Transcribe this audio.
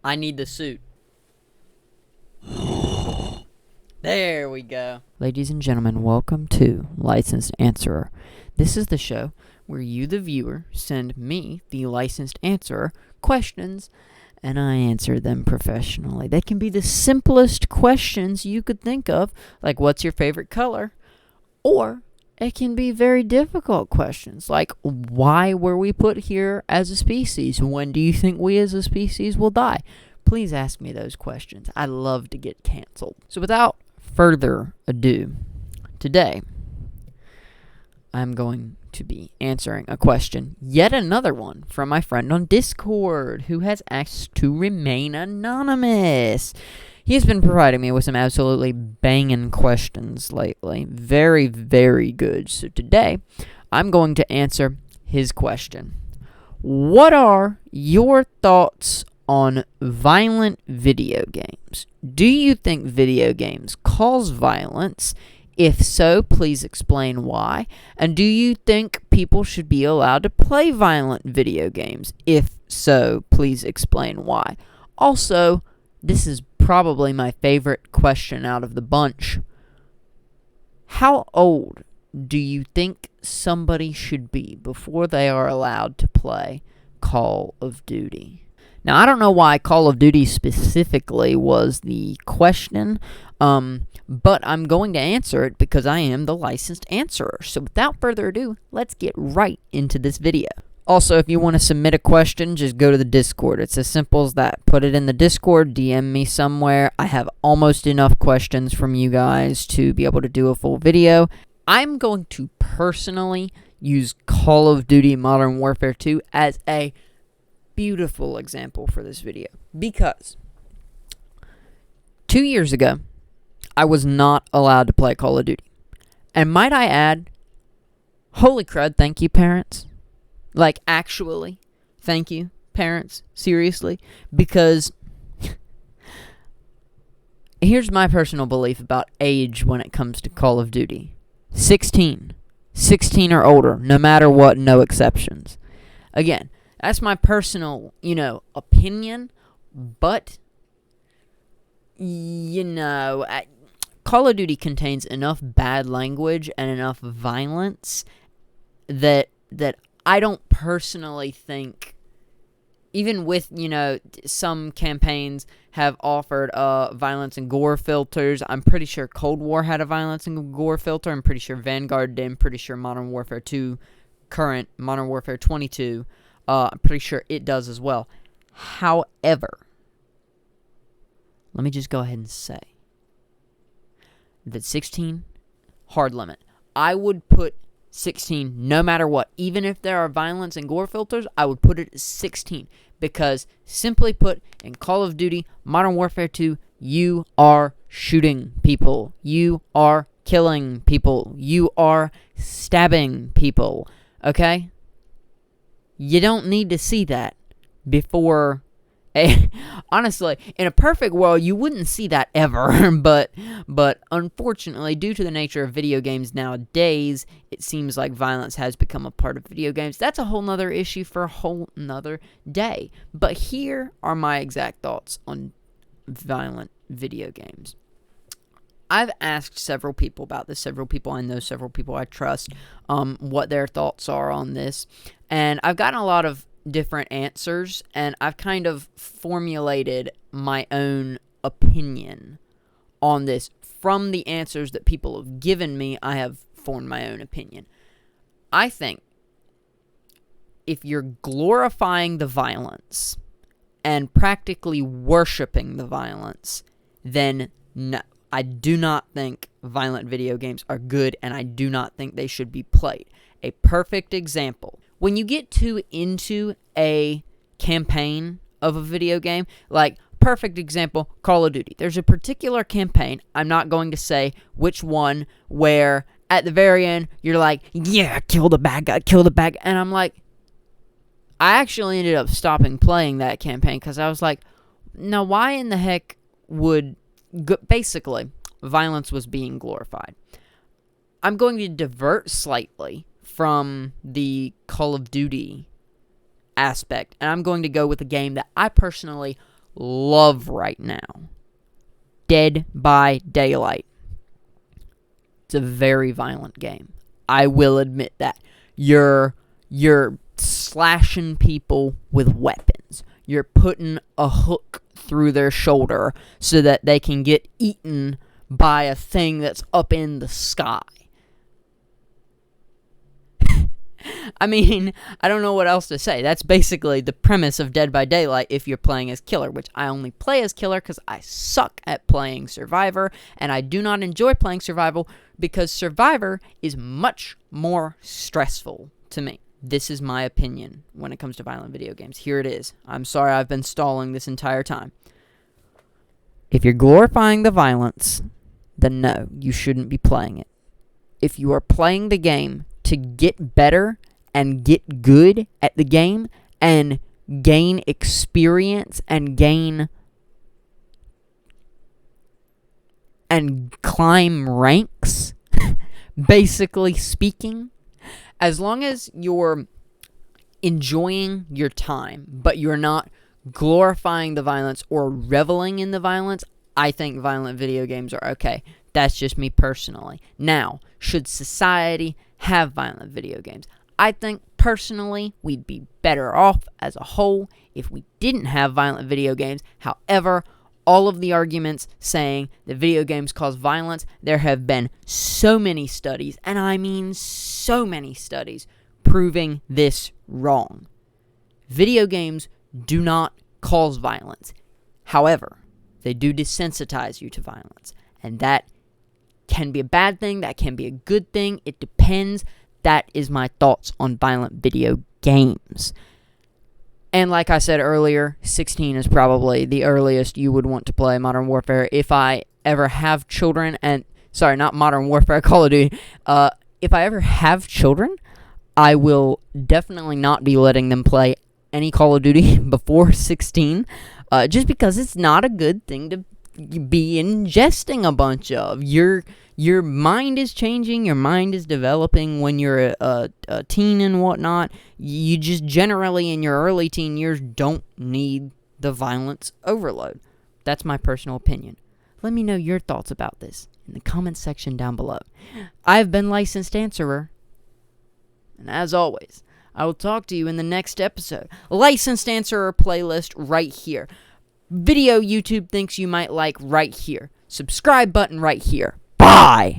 I need the suit. There we go. Ladies and gentlemen, welcome to Licensed Answerer. This is the show where you, the viewer, send me, the licensed answerer, questions, and I answer them professionally. They can be the simplest questions you could think of, like what's your favorite color? Or it can be very difficult questions, like why were we put here as a species? When do you think we as a species will die? Please ask me those questions. I love to get canceled. So without further ado, today I'm going to be answering a question, yet another one, from my friend on Discord, who has asked to remain anonymous. He has been providing me with some absolutely banging questions lately. Very, very good. So today, I'm going to answer his question. What are your thoughts on violent video games? Do you think video games cause violence? If so, please explain why. And do you think people should be allowed to play violent video games? If so, please explain why. Also, this is probably my favorite question out of the bunch. How old do you think somebody should be before they are allowed to play Call of Duty? Now, I don't know why Call of Duty specifically was the question, but I'm going to answer it because I am the licensed answerer. So without further ado, let's get right into this video. Also, if you want to submit a question, just go to the Discord. It's as simple as that. Put it in the Discord, DM me somewhere. I have almost enough questions from you guys to be able to do a full video. I'm going to personally use Call of Duty Modern Warfare 2 as a beautiful example for this video, because 2 years ago, I was not allowed to play Call of Duty. And might I add, holy crud, thank you, parents. Like, actually, thank you, parents, seriously, because here's my personal belief about age when it comes to Call of Duty. 16 or older, no matter what, no exceptions. Again, that's my personal, opinion, but, Call of Duty contains enough bad language and enough violence that I don't personally think, even with, some campaigns have offered violence and gore filters. I'm pretty sure Cold War had a violence and gore filter. I'm pretty sure Vanguard did. I'm pretty sure Modern Warfare 2, current Modern Warfare 22, I'm pretty sure it does as well. However, let me just go ahead and say that 16, hard limit. I would put 16 no matter what. Even if there are violence and gore filters, I would put it at 16. Because, simply put, in Call of Duty Modern Warfare 2, you are shooting people. You are killing people. You are stabbing people. Okay? You don't need to see that before. Honestly, in a perfect world, you wouldn't see that ever. But unfortunately, due to the nature of video games nowadays, it seems like violence has become a part of video games. That's a whole nother issue for a whole nother day. But here are my exact thoughts on violent video games. I've asked several people about this, several people I know, several people I trust, what their thoughts are on this. And I've gotten a lot of different answers, and I've kind of formulated my own opinion on this. From the answers that people have given me, I have formed my own opinion. I think if you're glorifying the violence and practically worshiping the violence, then no. I do not think violent video games are good, and I do not think they should be played. A perfect example. When you get too into a campaign of a video game, like, perfect example, Call of Duty. There's a particular campaign, I'm not going to say which one, where at the very end, you're like, yeah, kill the bad guy, and I'm like, I actually ended up stopping playing that campaign, because I was like, now why in the heck would, basically, violence was being glorified. I'm going to divert slightly from the Call of Duty aspect, and I'm going to go with a game that I personally love right now. Dead by Daylight. It's a very violent game. I will admit that. You're slashing people with weapons. You're putting a hook through their shoulder so that they can get eaten by a thing that's up in the sky. I mean, I don't know what else to say. That's basically the premise of Dead by Daylight if you're playing as Killer, which I only play as Killer because I suck at playing Survivor, and I do not enjoy playing Survival because Survivor is much more stressful to me. This is my opinion when it comes to violent video games. Here it is. I'm sorry I've been stalling this entire time. If you're glorifying the violence, then no, you shouldn't be playing it. If you are playing the game to get better and get good at the game and gain experience and climb ranks, basically speaking, as long as you're enjoying your time, but you're not glorifying the violence or reveling in the violence, I think violent video games are okay. That's just me personally. Now, should society have violent video games? I think personally we'd be better off as a whole if we didn't have violent video games. However, all of the arguments saying that video games cause violence, there have been so many studies, and I mean so many studies, proving this wrong. Video games do not cause violence. However, they do desensitize you to violence, and that can be a bad thing, that can be a good thing, it depends. That is my thoughts on violent video games. And like I said earlier, 16 is probably the earliest you would want to play Modern Warfare. If I ever have children, not Modern Warfare, Call of Duty. If I ever have children, I will definitely not be letting them play any Call of Duty before 16. Just because it's not a good thing to be ingesting a bunch of. Your mind is changing, your mind is developing when you're a teen and whatnot. You just generally in your early teen years don't need the violence overload. That's my personal opinion. Let me know your thoughts about this in the comments section down below. I've been Licensed Answerer, and as always, I will talk to you in the next episode. Licensed Answerer playlist right here. Video YouTube thinks you might like right here. Subscribe button right here. Bye!